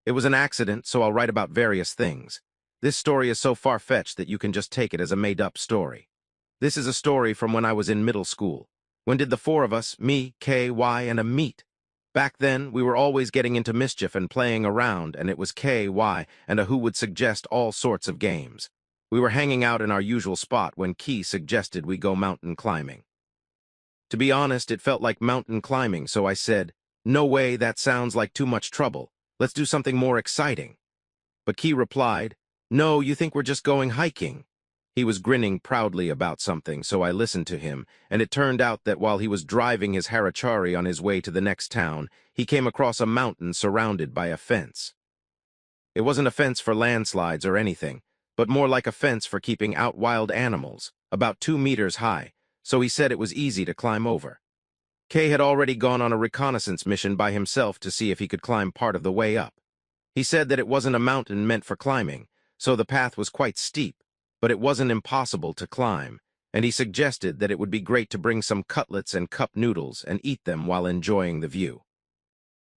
It was an accident, so I'll write about various things. This story is so far-fetched that you can just take it as a made-up story. This is a story from when I was in middle school. When did the four of us, me, Kay, Y, and a meet? Back then, we were always getting into mischief and playing around, and it was Kay, Y, and a who would suggest all sorts of games. We were hanging out in our usual spot when Key suggested we go mountain climbing. To be honest, it felt like mountain climbing, so I said, "No way, that sounds like too much trouble. Let's do something more exciting." But Key replied, "No, you think we're just going hiking." He was grinning proudly about something, so I listened to him, and it turned out that while he was driving his Harachari on his way to the next town, he came across a mountain surrounded by a fence. It wasn't a fence for landslides or anything, but more like a fence for keeping out wild animals, about 2 meters high, so he said it was easy to climb over. Kay had already gone on a reconnaissance mission by himself to see if he could climb part of the way up. He said that it wasn't a mountain meant for climbing, so the path was quite steep, but it wasn't impossible to climb, and he suggested that it would be great to bring some cutlets and cup noodles and eat them while enjoying the view.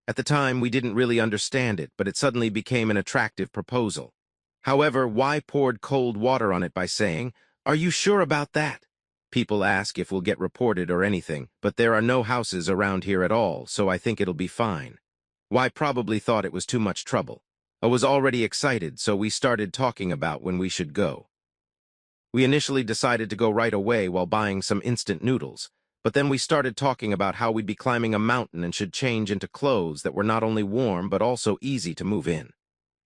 At the time, we didn't really understand it, but it suddenly became an attractive proposal. However, Y poured cold water on it by saying, "Are you sure about that? People ask if we'll get reported or anything, but there are no houses around here at all, so I think it'll be fine." Y probably thought it was too much trouble. I was already excited, so we started talking about when we should go. We initially decided to go right away while buying some instant noodles, but then we started talking about how we'd be climbing a mountain and should change into clothes that were not only warm but also easy to move in.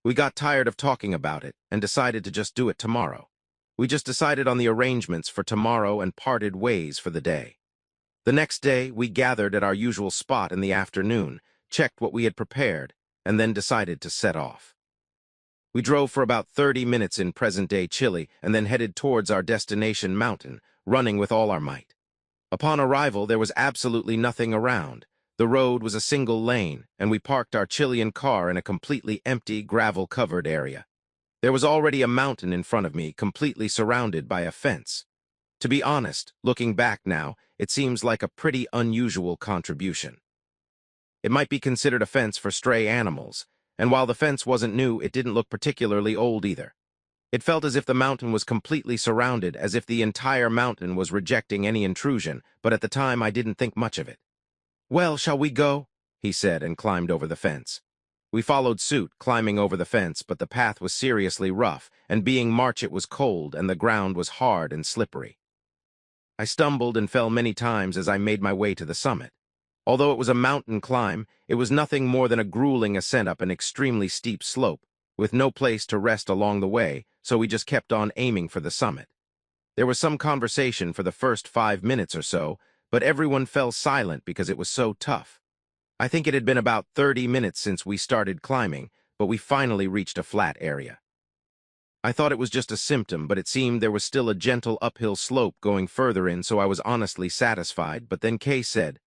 We got tired of talking about it and decided to just do it tomorrow. We just decided on the arrangements for tomorrow and parted ways for the day. The next day, we gathered at our usual spot in the afternoon, checked what we had prepared, and then decided to set off. We drove for about 30 minutes in present-day Chile and then headed towards our destination mountain, running with all our might. Upon arrival, there was absolutely nothing around. The road was a single lane, and we parked our Chilean car in a completely empty, gravel-covered area. There was already a mountain in front of me, completely surrounded by a fence. To be honest, looking back now, it seems like a pretty unusual contribution. It might be considered a fence for stray animals, and while the fence wasn't new, it didn't look particularly old either. It felt as if the mountain was completely surrounded, as if the entire mountain was rejecting any intrusion, but at the time I didn't think much of it. "Well, shall we go?" he said and climbed over the fence. We followed suit, climbing over the fence, but the path was seriously rough, and being March it was cold and the ground was hard and slippery. I stumbled and fell many times as I made my way to the summit. Although it was a mountain climb, it was nothing more than a grueling ascent up an extremely steep slope, with no place to rest along the way, so we just kept on aiming for the summit. There was some conversation for the first 5 minutes or so, but everyone fell silent because it was so tough. I think it had been about 30 minutes since we started climbing, but we finally reached a flat area. I thought it was just a symptom, but it seemed there was still a gentle uphill slope going further in, so I was honestly satisfied, but then Kay said,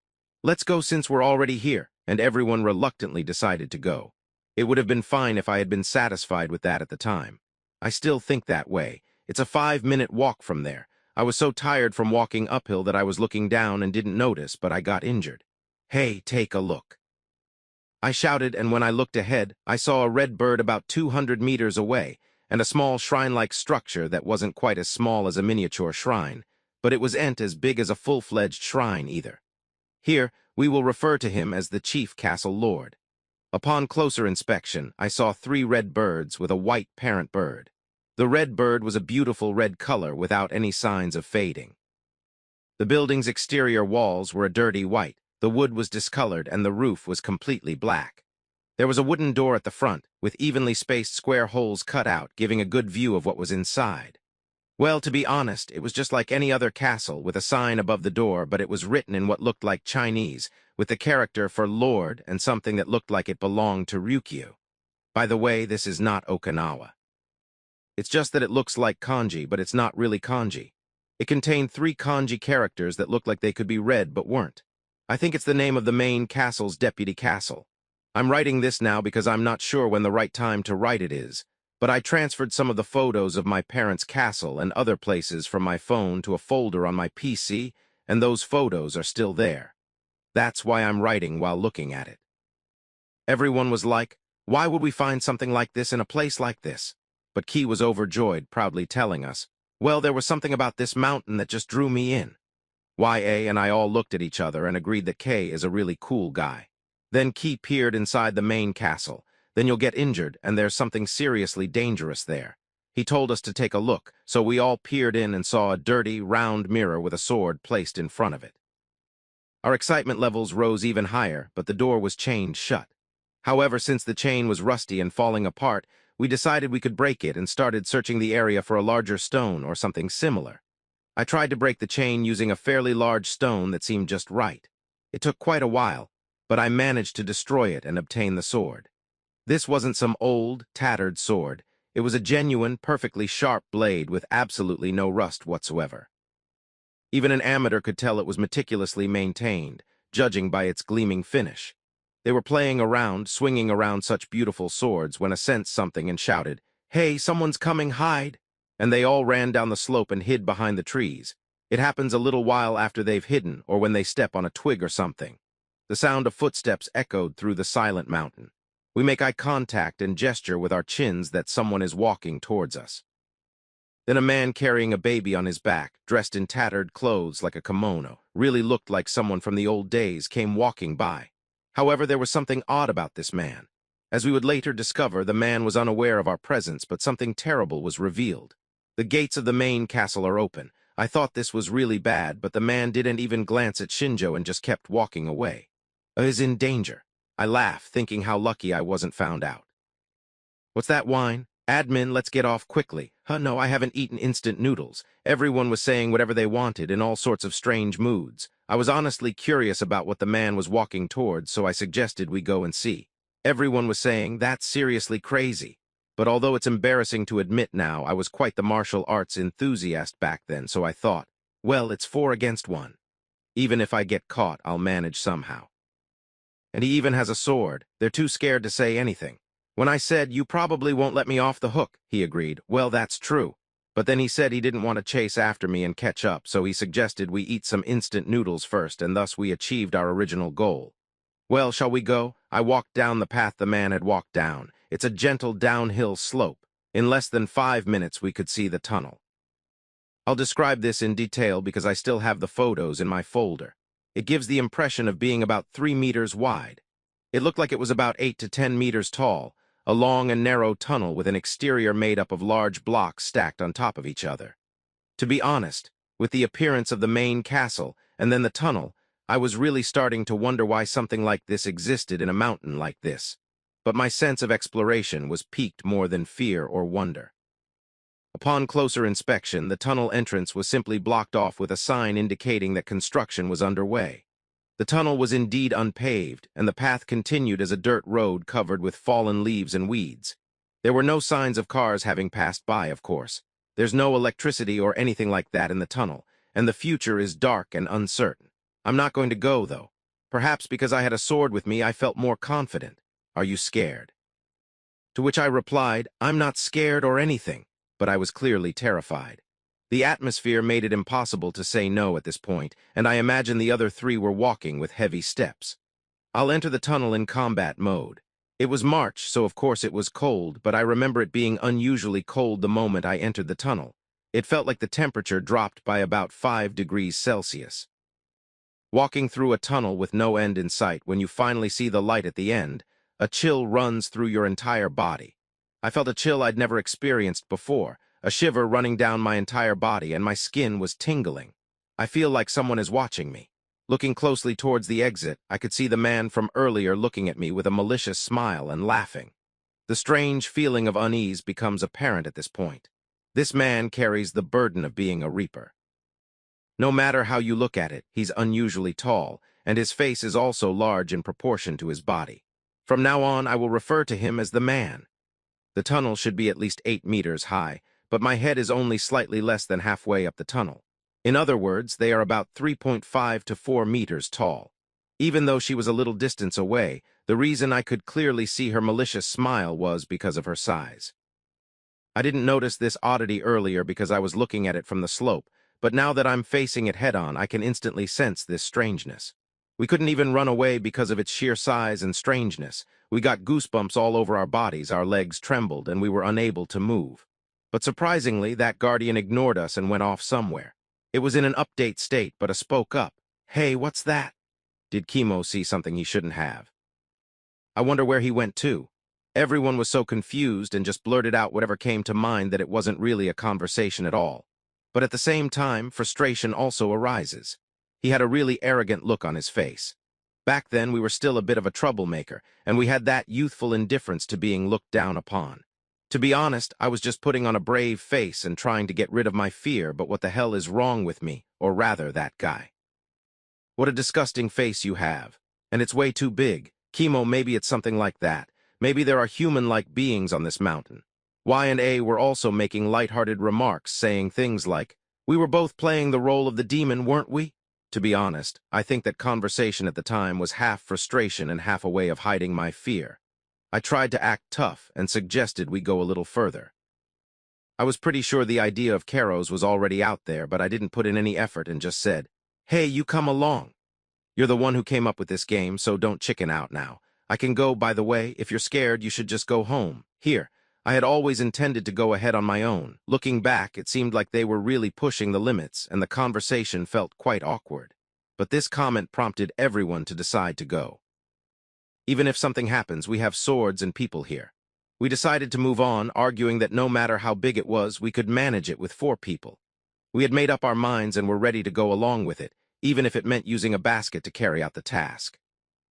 "Let's go since we're already here," and everyone reluctantly decided to go. It would have been fine if I had been satisfied with that at the time. I still think that way. It's a 5-minute walk from there. I was so tired from walking uphill that I was looking down and didn't notice, but I got injured. "Hey, take a look." I shouted, and when I looked ahead, I saw a red bird about 200 meters away, and a small shrine-like structure that wasn't quite as small as a miniature shrine, but it wasn't as big as a full-fledged shrine either. Here, we will refer to him as the Chief Castle Lord. Upon closer inspection, I saw 3 red birds with a white parent bird. The red bird was a beautiful red color without any signs of fading. The building's exterior walls were a dirty white, the wood was discolored, and the roof was completely black. There was a wooden door at the front, with evenly spaced square holes cut out, giving a good view of what was inside. Well, to be honest, it was just like any other castle, with a sign above the door, but it was written in what looked like Chinese, with the character for Lord and something that looked like it belonged to Ryukyu. By the way, this is not Okinawa. It's just that it looks like kanji, but it's not really kanji. It contained 3 kanji characters that looked like they could be read but weren't. I think it's the name of the main castle's deputy castle. I'm writing this now because I'm not sure when the right time to write it is, but I transferred some of the photos of my parents' castle and other places from my phone to a folder on my PC, and those photos are still there. That's why I'm writing while looking at it. Everyone was like, Why would we find something like this in a place like this? But Key was overjoyed, proudly telling us, well, there was something about this mountain that just drew me in. YA and I all looked at each other and agreed that Kay is a really cool guy. Then Key peered inside the main castle. Then you'll get injured, and there's something seriously dangerous there. He told us to take a look, so we all peered in and saw a dirty, round mirror with a sword placed in front of it. Our excitement levels rose even higher, but the door was chained shut. However, since the chain was rusty and falling apart, we decided we could break it and started searching the area for a larger stone or something similar. I tried to break the chain using a fairly large stone that seemed just right. It took quite a while, but I managed to destroy it and obtain the sword. This wasn't some old, tattered sword. It was a genuine, perfectly sharp blade with absolutely no rust whatsoever. Even an amateur could tell it was meticulously maintained, judging by its gleaming finish. They were playing around, swinging around such beautiful swords when I sensed something and shouted, "Hey, someone's coming, hide!" And they all ran down the slope and hid behind the trees. It happens a little while after they've hidden or when they step on a twig or something. The sound of footsteps echoed through the silent mountain. We make eye contact and gesture with our chins that someone is walking towards us. Then a man carrying a baby on his back, dressed in tattered clothes like a kimono, really looked like someone from the old days, came walking by. However, there was something odd about this man. As we would later discover, the man was unaware of our presence, but something terrible was revealed. The gates of the main castle are open. I thought this was really bad, but the man didn't even glance at Shinjo and just kept walking away. Is in danger. I laugh, thinking how lucky I wasn't found out. What's that whine? Admin, let's get off quickly. No, I haven't eaten instant noodles. Everyone was saying whatever they wanted in all sorts of strange moods. I was honestly curious about what the man was walking towards, so I suggested we go and see. Everyone was saying, that's seriously crazy. But although it's embarrassing to admit now, I was quite the martial arts enthusiast back then, so I thought, well, it's 4 against 1. Even if I get caught, I'll manage somehow. And he even has a sword. They're too scared to say anything. When I said, you probably won't let me off the hook, he agreed, well, that's true. But then he said he didn't want to chase after me and catch up, so he suggested we eat some instant noodles first, and thus we achieved our original goal. Well, shall we go? I walked down the path the man had walked down. It's a gentle downhill slope. In less than 5 minutes, we could see the tunnel. I'll describe this in detail because I still have the photos in my folder. It gives the impression of being about 3 meters wide. It looked like it was about 8 to 10 meters tall, a long and narrow tunnel with an exterior made up of large blocks stacked on top of each other. To be honest, with the appearance of the main castle and then the tunnel, I was really starting to wonder why something like this existed in a mountain like this. But my sense of exploration was piqued more than fear or wonder. Upon closer inspection, the tunnel entrance was simply blocked off with a sign indicating that construction was underway. The tunnel was indeed unpaved, and the path continued as a dirt road covered with fallen leaves and weeds. There were no signs of cars having passed by, of course. There's no electricity or anything like that in the tunnel, and the future is dark and uncertain. I'm not going to go, though. Perhaps because I had a sword with me, I felt more confident. Are you scared? To which I replied, I'm not scared or anything, but I was clearly terrified. The atmosphere made it impossible to say no at this point, and I imagine the other 3 were walking with heavy steps. I'll enter the tunnel in combat mode. It was March, so of course it was cold, but I remember it being unusually cold the moment I entered the tunnel. It felt like the temperature dropped by about 5 degrees Celsius. Walking through a tunnel with no end in sight, when you finally see the light at the end, a chill runs through your entire body. I felt a chill I'd never experienced before, a shiver running down my entire body, and my skin was tingling. I feel like someone is watching me. Looking closely towards the exit, I could see the man from earlier looking at me with a malicious smile and laughing. The strange feeling of unease becomes apparent at this point. This man carries the burden of being a reaper. No matter how you look at it, he's unusually tall, and his face is also large in proportion to his body. From now on, I will refer to him as the man. The tunnel should be at least 8 meters high, but my head is only slightly less than halfway up the tunnel. In other words, they are about 3.5 to 4 meters tall. Even though she was a little distance away, the reason I could clearly see her malicious smile was because of her size. I didn't notice this oddity earlier because I was looking at it from the slope, but now that I'm facing it head-on, I can instantly sense this strangeness. We couldn't even run away because of its sheer size and strangeness. We got goosebumps all over our bodies, our legs trembled, and we were unable to move. But surprisingly, that guardian ignored us and went off somewhere. It was in an update state, but spoke up. "Hey, what's that?" Did Chemo see something he shouldn't have? I wonder where he went to. Everyone was so confused and just blurted out whatever came to mind that it wasn't really a conversation at all. But at the same time, frustration also arises. He had a really arrogant look on his face. Back then, we were still a bit of a troublemaker, and we had that youthful indifference to being looked down upon. To be honest, I was just putting on a brave face and trying to get rid of my fear, but what the hell is wrong with me, or rather, that guy? What a disgusting face you have. And it's way too big. Chemo, maybe it's something like that. Maybe there are human-like beings on this mountain. Y and A were also making lighthearted remarks, saying things like, "We were both playing the role of the demon, weren't we?" To be honest, I think that conversation at the time was half frustration and half a way of hiding my fear. I tried to act tough and suggested we go a little further. I was pretty sure the idea of Caro's was already out there, but I didn't put in any effort and just said, "Hey, you come along. You're the one who came up with this game, so don't chicken out now. I can go, by the way. If you're scared, you should just go home. Here, I had always intended to go ahead on my own. Looking back, it seemed like they were really pushing the limits, and the conversation felt quite awkward. But this comment prompted everyone to decide to go. Even if something happens, we have swords and people here. We decided to move on, arguing that no matter how big it was, we could manage it with 4 people. We had made up our minds and were ready to go along with it, even if it meant using a basket to carry out the task.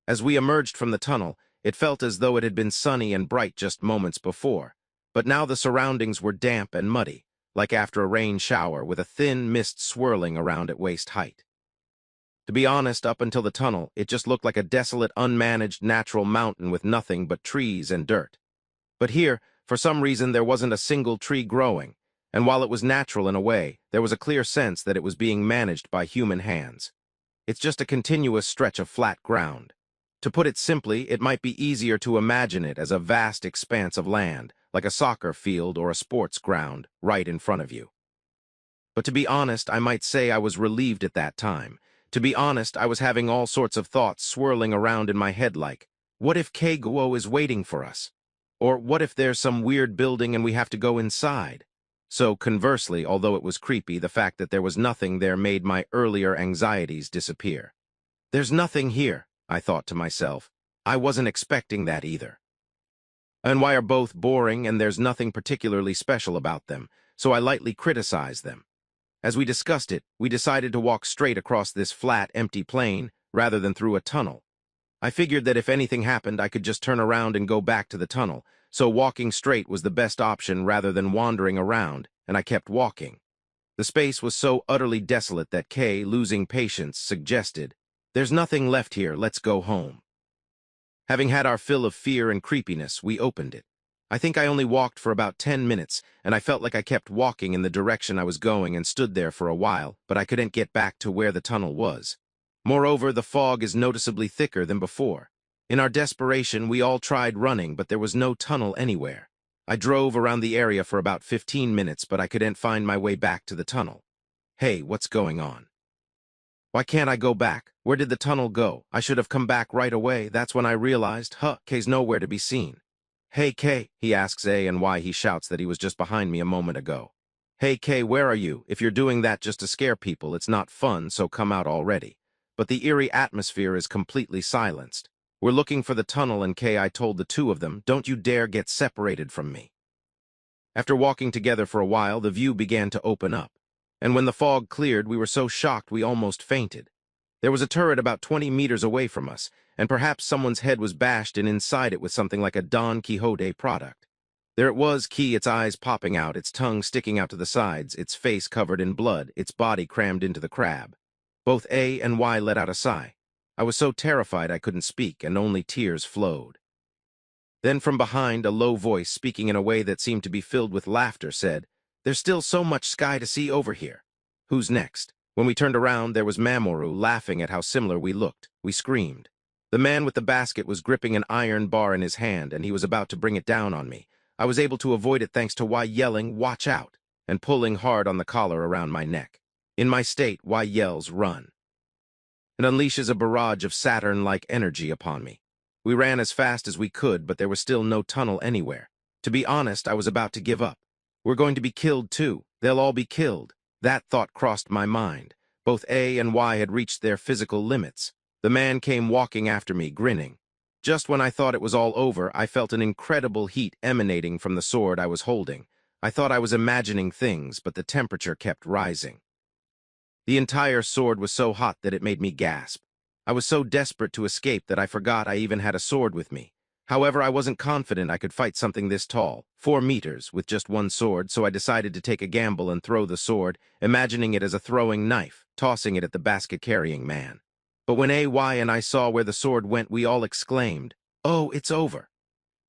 As we emerged from the tunnel, it felt as though it had been sunny and bright just moments before, but now the surroundings were damp and muddy, like after a rain shower with a thin mist swirling around at waist height. To be honest, up until the tunnel, it just looked like a desolate, unmanaged natural mountain with nothing but trees and dirt. But here, for some reason, there wasn't a single tree growing, and while it was natural in a way, there was a clear sense that it was being managed by human hands. It's just a continuous stretch of flat ground. To put it simply, it might be easier to imagine it as a vast expanse of land, like a soccer field or a sports ground, right in front of you. But to be honest, I might say I was relieved at that time. To be honest, I was having all sorts of thoughts swirling around in my head like, what if Keiguo is waiting for us? Or what if there's some weird building and we have to go inside? So conversely, although it was creepy, the fact that there was nothing there made my earlier anxieties disappear. There's nothing here, I thought to myself. I wasn't expecting that either. And why are both boring and there's nothing particularly special about them, so I lightly criticized them. As we discussed it, we decided to walk straight across this flat, empty plain rather than through a tunnel. I figured that if anything happened, I could just turn around and go back to the tunnel, so walking straight was the best option rather than wandering around, and I kept walking. The space was so utterly desolate that Kay, losing patience, suggested, "There's nothing left here, let's go home." Having had our fill of fear and creepiness, we opened it. I think I only walked for about 10 minutes, and I felt like I kept walking in the direction I was going and stood there for a while, but I couldn't get back to where the tunnel was. Moreover, the fog is noticeably thicker than before. In our desperation, we all tried running, but there was no tunnel anywhere. I drove around the area for about 15 minutes, but I couldn't find my way back to the tunnel. Hey, what's going on? Why can't I go back? Where did the tunnel go? I should have come back right away. That's when I realized, Kay's nowhere to be seen. Hey, Kay, he asks A, and why he shouts that he was just behind me a moment ago. Hey, Kay, where are you? If you're doing that just to scare people, it's not fun, so come out already. But the eerie atmosphere is completely silenced. We're looking for the tunnel, and Kay, I told the 2 of them, don't you dare get separated from me. After walking together for a while, the view began to open up. And when the fog cleared, we were so shocked we almost fainted. There was a turret about 20 meters away from us, and perhaps someone's head was bashed in inside it with something like a Don Quixote product. There it was, its eyes popping out, its tongue sticking out to the sides, its face covered in blood, its body crammed into the crab. Both A and Y let out a sigh. I was so terrified I couldn't speak, and only tears flowed. Then from behind, a low voice, speaking in a way that seemed to be filled with laughter, said, "There's still so much sky to see over here. Who's next?" When we turned around, there was Mamoru, laughing at how similar we looked. We screamed. The man with the basket was gripping an iron bar in his hand, and he was about to bring it down on me. I was able to avoid it thanks to Y yelling, "Watch out," and pulling hard on the collar around my neck. In my state, Y yells, "Run." It unleashes a barrage of Saturn-like energy upon me. We ran as fast as we could, but there was still no tunnel anywhere. To be honest, I was about to give up. We're going to be killed too. They'll all be killed. That thought crossed my mind. Both A and Y had reached their physical limits. The man came walking after me, grinning. Just when I thought it was all over, I felt an incredible heat emanating from the sword I was holding. I thought I was imagining things, but the temperature kept rising. The entire sword was so hot that it made me gasp. I was so desperate to escape that I forgot I even had a sword with me. However, I wasn't confident I could fight something this tall, 4 meters, with just one sword, so I decided to take a gamble and throw the sword, imagining it as a throwing knife, tossing it at the basket-carrying man. But when A.Y. and I saw where the sword went, we all exclaimed, "Oh, it's over!"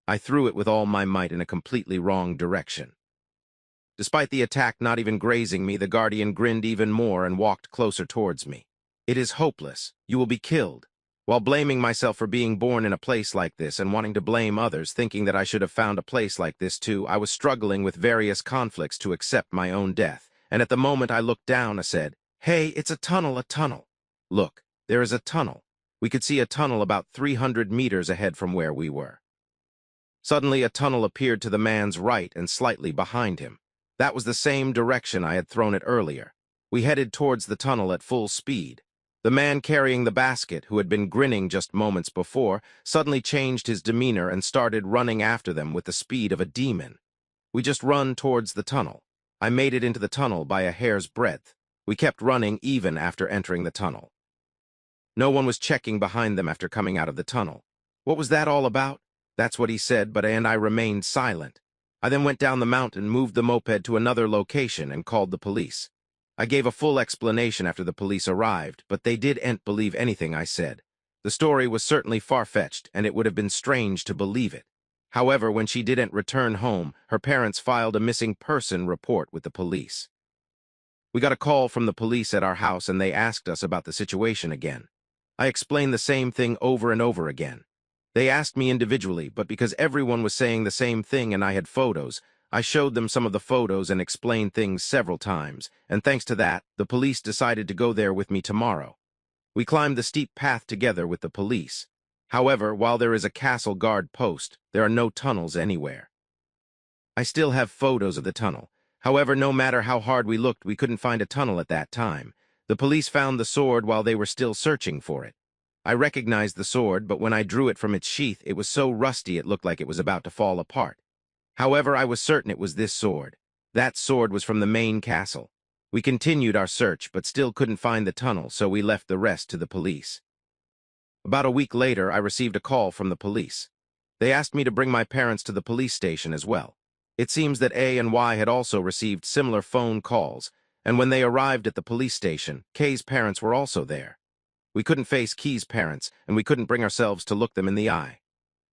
I threw it with all my might in a completely wrong direction. Despite the attack not even grazing me, the guardian grinned even more and walked closer towards me. "It is hopeless. You will be killed." While blaming myself for being born in a place like this and wanting to blame others, thinking that I should have found a place like this too, I was struggling with various conflicts to accept my own death. And at the moment I looked down, I said, "Hey, it's a tunnel, a tunnel." Look, there is a tunnel. We could see a tunnel about 300 meters ahead from where we were. Suddenly, a tunnel appeared to the man's right and slightly behind him. That was the same direction I had thrown it earlier. We headed towards the tunnel at full speed. The man carrying the basket, who had been grinning just moments before, suddenly changed his demeanor and started running after them with the speed of a demon. We just run towards the tunnel. I made it into the tunnel by a hair's breadth. We kept running even after entering the tunnel. No one was checking behind them after coming out of the tunnel. What was that all about? That's what he said, but I remained silent. I then went down the mountain, moved the moped to another location, and called the police. I gave a full explanation after the police arrived, but they didn't believe anything I said. The story was certainly far-fetched, and it would have been strange to believe it. However, when she didn't return home, her parents filed a missing person report with the police. We got a call from the police at our house, and they asked us about the situation again. I explained the same thing over and over again. They asked me individually, but because everyone was saying the same thing and I had photos, I showed them some of the photos and explained things several times, and thanks to that, the police decided to go there with me tomorrow. We climbed the steep path together with the police. However, while there is a castle guard post, there are no tunnels anywhere. I still have photos of the tunnel. However, no matter how hard we looked, we couldn't find a tunnel at that time. The police found the sword while they were still searching for it. I recognized the sword, but when I drew it from its sheath, it was so rusty it looked like it was about to fall apart. However, I was certain it was this sword. That sword was from the main castle. We continued our search, but still couldn't find the tunnel, so we left the rest to the police. About a week later, I received a call from the police. They asked me to bring my parents to the police station as well. It seems that A and Y had also received similar phone calls, and when they arrived at the police station, K's parents were also there. We couldn't face Key's parents, and we couldn't bring ourselves to look them in the eye.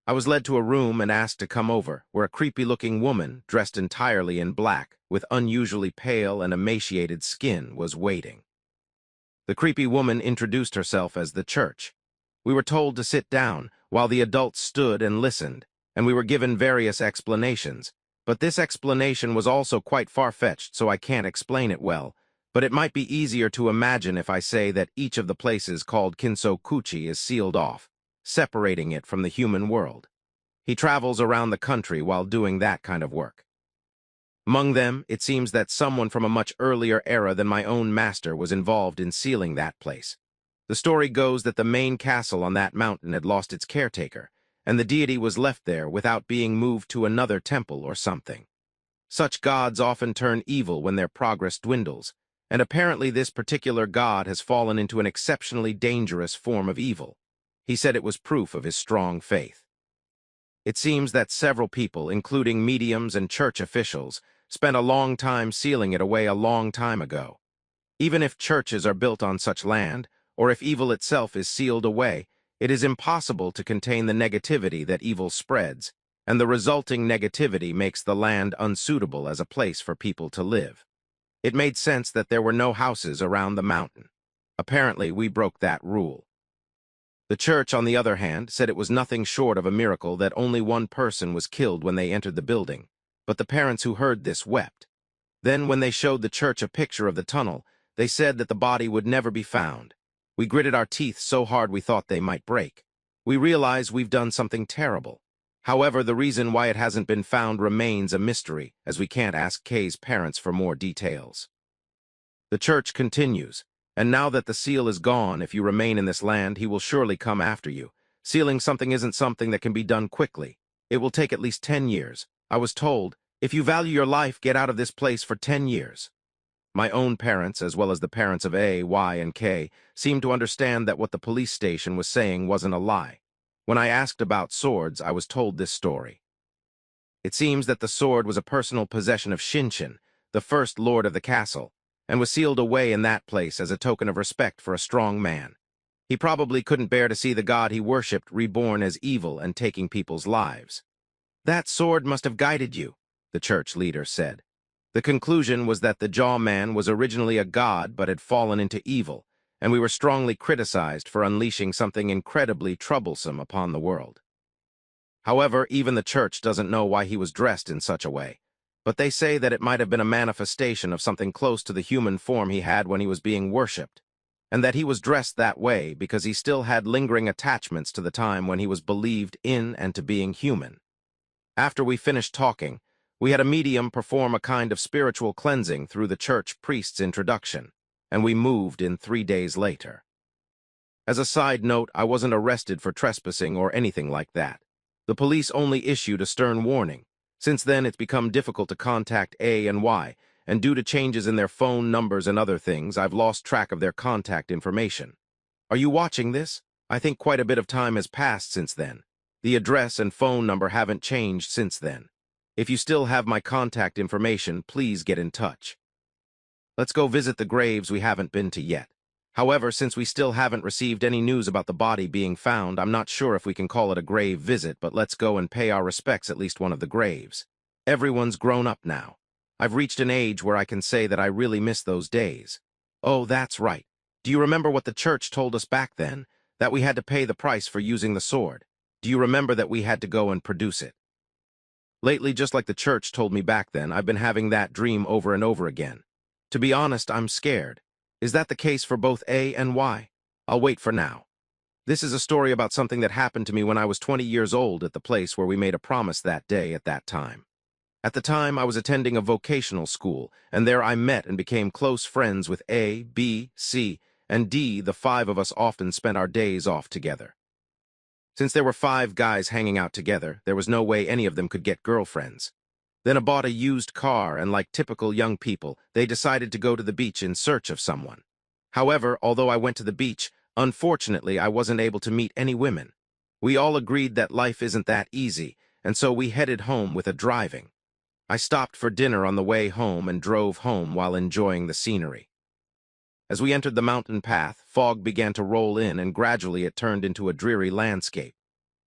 I was led to a room and asked to come over, where a creepy-looking woman, dressed entirely in black, with unusually pale and emaciated skin, was waiting. The creepy woman introduced herself as the church. We were told to sit down, while the adults stood and listened, and we were given various explanations. But this explanation was also quite far-fetched, so I can't explain it well. But it might be easier to imagine if I say that each of the places called Kinsokuchi is sealed off, separating it from the human world. He travels around the country while doing that kind of work. Among them, it seems that someone from a much earlier era than my own master was involved in sealing that place. The story goes that the main castle on that mountain had lost its caretaker, and the deity was left there without being moved to another temple or something. Such gods often turn evil when their progress dwindles, and apparently this particular god has fallen into an exceptionally dangerous form of evil. He said it was proof of his strong faith. It seems that several people, including mediums and church officials, spent a long time sealing it away a long time ago. Even if churches are built on such land, or if evil itself is sealed away, it is impossible to contain the negativity that evil spreads, and the resulting negativity makes the land unsuitable as a place for people to live. It made sense that there were no houses around the mountain. Apparently, we broke that rule. The church, on the other hand, said it was nothing short of a miracle that only one person was killed when they entered the building, but the parents who heard this wept. Then, when they showed the church a picture of the tunnel, they said that the body would never be found. We gritted our teeth so hard we thought they might break. We realize we've done something terrible. However, the reason why it hasn't been found remains a mystery, as we can't ask Kay's parents for more details. The church continues, and now that the seal is gone, if you remain in this land, he will surely come after you. Sealing something isn't something that can be done quickly. It will take at least 10 years. I was told, if you value your life, get out of this place for 10 years. My own parents, as well as the parents of A, Y, and K, seemed to understand that what the police station was saying wasn't a lie. When I asked about swords, I was told this story. It seems that the sword was a personal possession of Shinshin, the first lord of the castle, and was sealed away in that place as a token of respect for a strong man. He probably couldn't bear to see the god he worshipped reborn as evil and taking people's lives. That sword must have guided you, the church leader said. The conclusion was that the Jaw Man was originally a god but had fallen into evil, and we were strongly criticized for unleashing something incredibly troublesome upon the world. However, even the church doesn't know why he was dressed in such a way, but they say that it might have been a manifestation of something close to the human form he had when he was being worshipped, and that he was dressed that way because he still had lingering attachments to the time when he was believed in and to being human. After we finished talking, we had a medium perform a kind of spiritual cleansing through the church priest's introduction, and we moved in 3 days later. As a side note, I wasn't arrested for trespassing or anything like that. The police only issued a stern warning. Since then, it's become difficult to contact A and Y, and due to changes in their phone numbers and other things, I've lost track of their contact information. Are you watching this? I think quite a bit of time has passed since then. The address and phone number haven't changed since then. If you still have my contact information, please get in touch. Let's go visit the graves we haven't been to yet. However, since we still haven't received any news about the body being found, I'm not sure if we can call it a grave visit, but let's go and pay our respects at least one of the graves. Everyone's grown up now. I've reached an age where I can say that I really miss those days. Oh, that's right. Do you remember what the church told us back then? That we had to pay the price for using the sword. Do you remember that we had to go and produce it? Lately, just like the church told me back then, I've been having that dream over and over again. To be honest, I'm scared. Is that the case for both A and Y? I'll wait for now. This is a story about something that happened to me when I was 20 years old at the place where we made a promise that day at that time. At the time, I was attending a vocational school, and there I met and became close friends with A, B, C, and D. The 5 of us often spent our days off together. Since there were 5 guys hanging out together, there was no way any of them could get girlfriends. Then I bought a used car, and like typical young people, they decided to go to the beach in search of someone. However, although I went to the beach, unfortunately I wasn't able to meet any women. We all agreed that life isn't that easy, and so we headed home with a driving. I stopped for dinner on the way home and drove home while enjoying the scenery. As we entered the mountain path, fog began to roll in, and gradually it turned into a dreary landscape.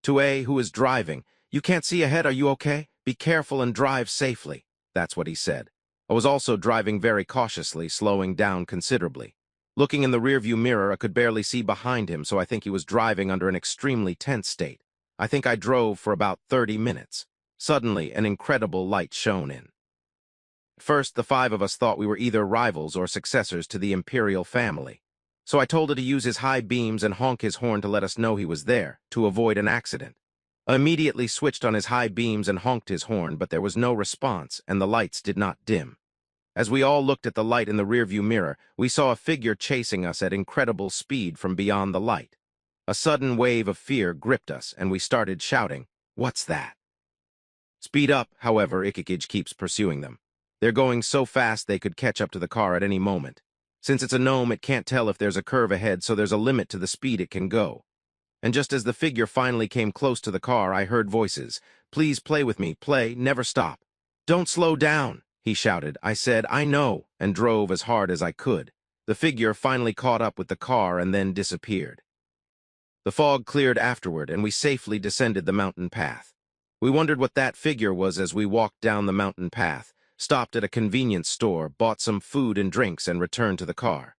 To A, who was driving, "You can't see ahead, are you okay? Be careful and drive safely." That's what he said. I was also driving very cautiously, slowing down considerably. Looking in the rearview mirror, I could barely see behind him, so I think he was driving under an extremely tense state. I think I drove for about 30 minutes. Suddenly, an incredible light shone in. At first, the 5 of us thought we were either rivals or successors to the imperial family. So I told him to use his high beams and honk his horn to let us know he was there, to avoid an accident. I immediately switched on his high beams and honked his horn, but there was no response, and the lights did not dim. As we all looked at the light in the rearview mirror, we saw a figure chasing us at incredible speed from beyond the light. A sudden wave of fear gripped us, and we started shouting, "What's that?" Speed up, however, Ikikij keeps pursuing them. They're going so fast they could catch up to the car at any moment. Since it's a gnome, it can't tell if there's a curve ahead, so there's a limit to the speed it can go. And just as the figure finally came close to the car, I heard voices. "Please play with me, play, never stop." "Don't slow down," he shouted. I said, "I know," and drove as hard as I could. The figure finally caught up with the car and then disappeared. The fog cleared afterward, and we safely descended the mountain path. We wondered what that figure was as we walked down the mountain path, stopped at a convenience store, bought some food and drinks, and returned to the car.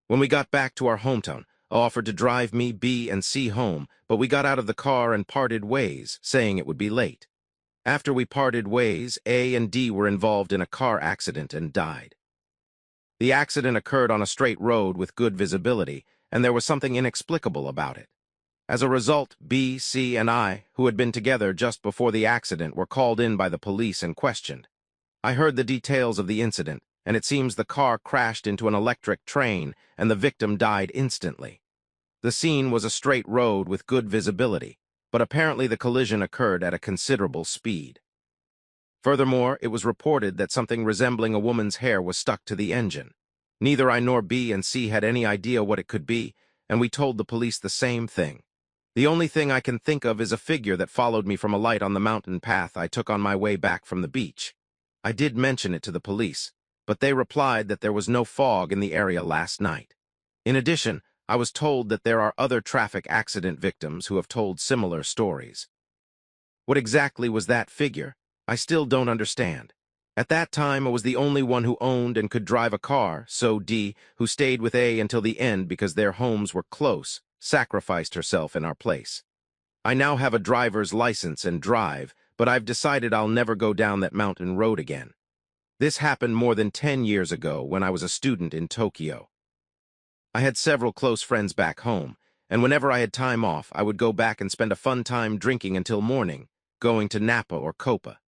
When we got back to our hometown, I offered to drive me, B, and C home, but we got out of the car and parted ways, saying it would be late. After we parted ways, A and D were involved in a car accident and died. The accident occurred on a straight road with good visibility, and there was something inexplicable about it. As a result, B, C, and I, who had been together just before the accident, were called in by the police and questioned. I heard the details of the incident, and it seems the car crashed into an electric train and the victim died instantly. The scene was a straight road with good visibility, but apparently the collision occurred at a considerable speed. Furthermore, it was reported that something resembling a woman's hair was stuck to the engine. Neither I nor B and C had any idea what it could be, and we told the police the same thing. The only thing I can think of is a figure that followed me from a light on the mountain path I took on my way back from the beach. I did mention it to the police, but they replied that there was no fog in the area last night. In addition, I was told that there are other traffic accident victims who have told similar stories. What exactly was that figure? I still don't understand. At that time, I was the only one who owned and could drive a car, so D, who stayed with A until the end because their homes were close, sacrificed herself in our place. I now have a driver's license and drive, but I've decided I'll never go down that mountain road again. This happened more than 10 years ago when I was a student in Tokyo. I had several close friends back home, and whenever I had time off, I would go back and spend a fun time drinking until morning, going to Napa or Copa.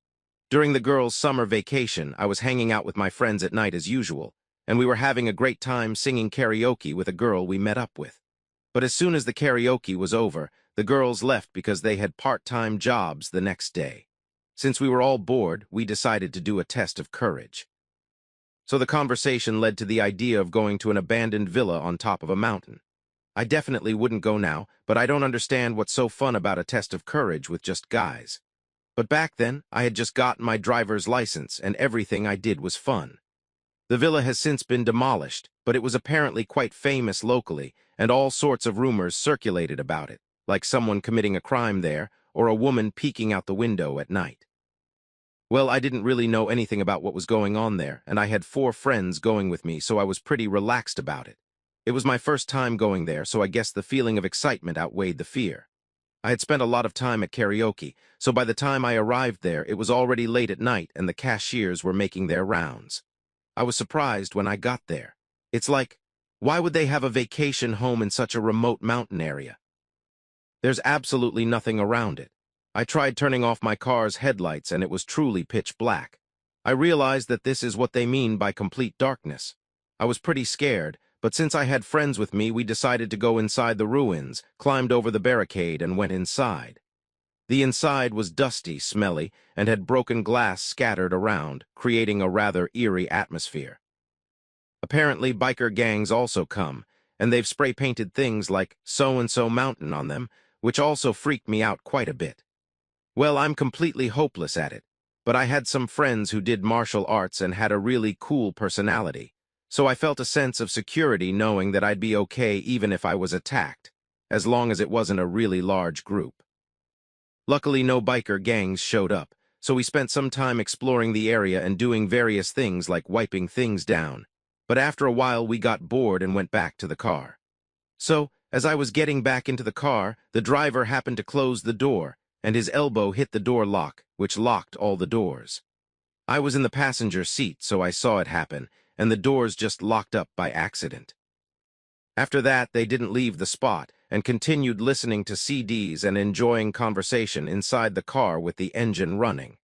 During the girls' summer vacation, I was hanging out with my friends at night as usual, and we were having a great time singing karaoke with a girl we met up with. But as soon as the karaoke was over, the girls left because they had part-time jobs the next day. Since we were all bored, we decided to do a test of courage. So the conversation led to the idea of going to an abandoned villa on top of a mountain. I definitely wouldn't go now, but I don't understand what's so fun about a test of courage with just guys. But back then, I had just gotten my driver's license, and everything I did was fun. The villa has since been demolished, but it was apparently quite famous locally, and all sorts of rumors circulated about it, like someone committing a crime there, or a woman peeking out the window at night. Well, I didn't really know anything about what was going on there, and I had 4 friends going with me, so I was pretty relaxed about it. It was my first time going there, so I guess the feeling of excitement outweighed the fear. I had spent a lot of time at karaoke, so by the time I arrived there, it was already late at night and the cashiers were making their rounds. I was surprised when I got there. It's like, why would they have a vacation home in such a remote mountain area? There's absolutely nothing around it. I tried turning off my car's headlights and it was truly pitch black. I realized that this is what they mean by complete darkness. I was pretty scared, but since I had friends with me, we decided to go inside the ruins, climbed over the barricade, and went inside. The inside was dusty, smelly, and had broken glass scattered around, creating a rather eerie atmosphere. Apparently, biker gangs also come, and they've spray-painted things like so-and-so mountain on them, which also freaked me out quite a bit. Well, I'm completely hopeless at it, but I had some friends who did martial arts and had a really cool personality. So I felt a sense of security knowing that I'd be okay even if I was attacked, as long as it wasn't a really large group. Luckily, no biker gangs showed up, so we spent some time exploring the area and doing various things like wiping things down. But after a while, we got bored and went back to the car. So, as I was getting back into the car, the driver happened to close the door, and his elbow hit the door lock, which locked all the doors. I was in the passenger seat, so I saw it happen, and the doors just locked up by accident. After that, they didn't leave the spot and continued listening to CDs and enjoying conversation inside the car with the engine running.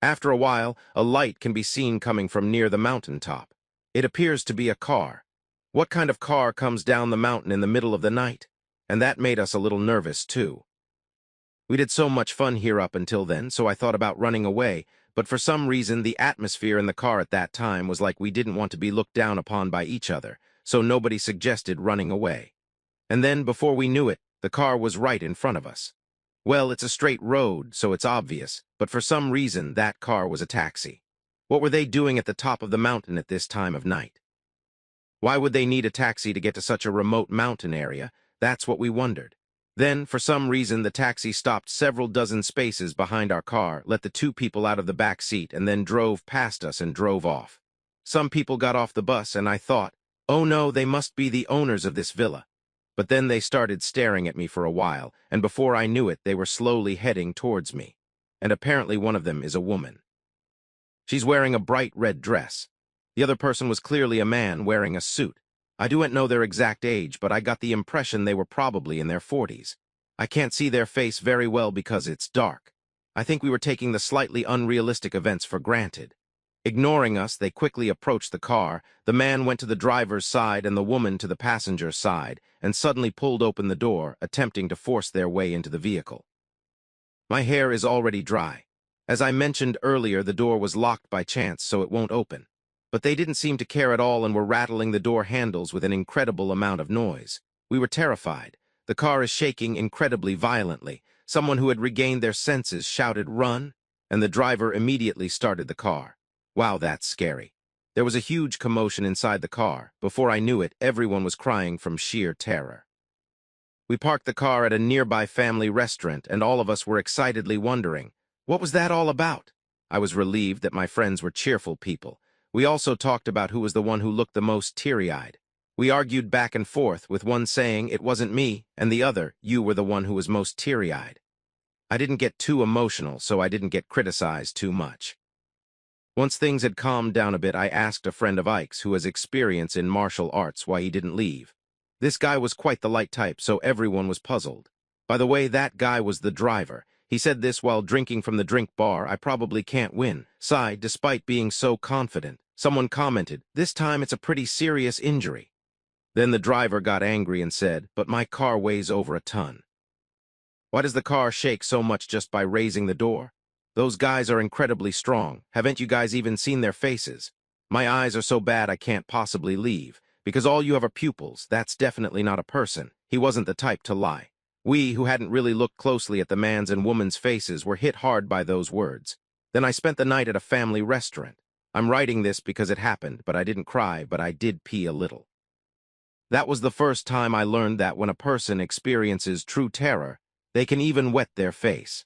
After a while, a light can be seen coming from near the mountaintop. It appears to be a car. What kind of car comes down the mountain in the middle of the night? And that made us a little nervous, too. We did so much fun here up until then, so I thought about running away, but for some reason the atmosphere in the car at that time was like we didn't want to be looked down upon by each other, so nobody suggested running away. And then, before we knew it, the car was right in front of us. Well, it's a straight road, so it's obvious, but for some reason that car was a taxi. What were they doing at the top of the mountain at this time of night? Why would they need a taxi to get to such a remote mountain area? That's what we wondered. Then, for some reason, the taxi stopped several dozen spaces behind our car, let the 2 people out of the back seat, and then drove past us and drove off. Some people got off the bus, and I thought, oh no, they must be the owners of this villa. But then they started staring at me for a while, and before I knew it, they were slowly heading towards me. And apparently one of them is a woman. She's wearing a bright red dress. The other person was clearly a man wearing a suit. I don't know their exact age, but I got the impression they were probably in their 40s. I can't see their face very well because it's dark. I think we were taking the slightly unrealistic events for granted. Ignoring us, they quickly approached the car. The man went to the driver's side and the woman to the passenger's side, and suddenly pulled open the door, attempting to force their way into the vehicle. My hair is already dry. As I mentioned earlier, the door was locked by chance, so it won't open. But they didn't seem to care at all and were rattling the door handles with an incredible amount of noise. We were terrified. The car is shaking incredibly violently. Someone who had regained their senses shouted, "Run!" and the driver immediately started the car. Wow, that's scary. There was a huge commotion inside the car. Before I knew it, everyone was crying from sheer terror. We parked the car at a nearby family restaurant, and all of us were excitedly wondering, what was that all about? I was relieved that my friends were cheerful people. We also talked about who was the one who looked the most teary-eyed. We argued back and forth, with one saying, "It wasn't me," and the other, "You were the one who was most teary-eyed." I didn't get too emotional, so I didn't get criticized too much. Once things had calmed down a bit, I asked a friend of Ike's who has experience in martial arts why he didn't leave. This guy was quite the light type, so everyone was puzzled. By the way, that guy was the driver. He said this while drinking from the drink bar. "I probably can't win," sighed despite being so confident. Someone commented, "This time it's a pretty serious injury." Then the driver got angry and said, "But my car weighs over a ton. Why does the car shake so much just by raising the door? Those guys are incredibly strong. Haven't you guys even seen their faces? My eyes are so bad I can't possibly leave. Because all you have are pupils. That's definitely not a person." He wasn't the type to lie. We, who hadn't really looked closely at the man's and woman's faces, were hit hard by those words. Then I spent the night at a family restaurant. I'm writing this because it happened, but I didn't cry, but I did pee a little. That was the first time I learned that when a person experiences true terror, they can even wet their face.